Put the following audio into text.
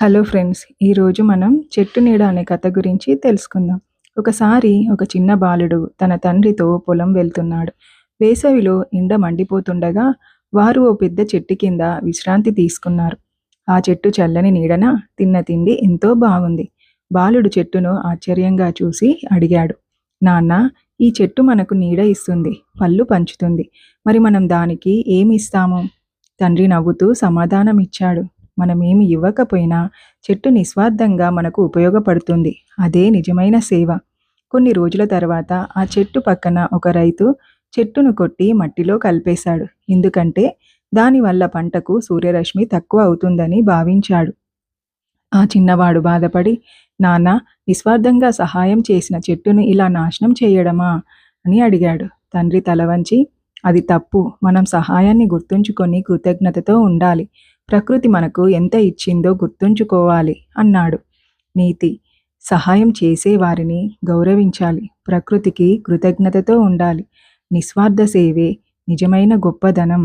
Hello friends, ఈరోజు మనం చెట్టు నీడ అనే కథ గురించి తెలుసుకుందాం. ఒకసారి ఒక చిన్న బాలుడు తన తండ్రితో పొలం వెళ్తున్నాడు. వేసవిలో ఎండ మండిపోతుండగా వారు ఓ పెద్ద చెట్టు కింద విశ్రాంతి తీసుకున్నారు. ఆ చెట్టు చల్లని నీడన తిన్న తిండి ఎంతో బాగుంది. బాలుడు చెట్టును ఆశ్చర్యంగా చూసి అడిగాడు, నాన్న, ఈ చెట్టు మనకు నీడ ఇస్తుంది, పళ్ళు పంచుతుంది. మరి మనం దానికి ఏమి ఇస్తాము? తండ్రి నవ్వుతూ సమాధానం ఇచ్చాడు, మనమేమి ఇవ్వకపోయినా చెట్టు నిస్వార్థంగా మనకు ఉపయోగపడుతుంది. అదే నిజమైన సేవ. కొన్ని రోజుల తర్వాత ఆ చెట్టు పక్కన ఒక రైతు చెట్టును కొట్టి మట్టిలో కలిపేశాడు. ఎందుకంటే దానివల్ల పంటకు సూర్యరశ్మి తక్కువ అవుతుందని భావించాడు. ఆ చిన్నవాడు బాధపడి, నాన్న, నిస్వార్థంగా సహాయం చేసిన చెట్టును ఇలా నాశనం చేయడమా అని అడిగాడు. తండ్రి తల వంచి, అది తప్పు. మనం సహాయాన్ని గుర్తుంచుకొని కృతజ్ఞతతో ఉండాలి. ప్రకృతి మనకు ఎంత ఇచ్చిందో గుర్తుంచుకోవాలి అన్నాడు. నీతి: సహాయం చేసే వారిని గౌరవించాలి. ప్రకృతికి కృతజ్ఞతతో ఉండాలి. నిస్వార్థ సేవే నిజమైన గొప్పదనం.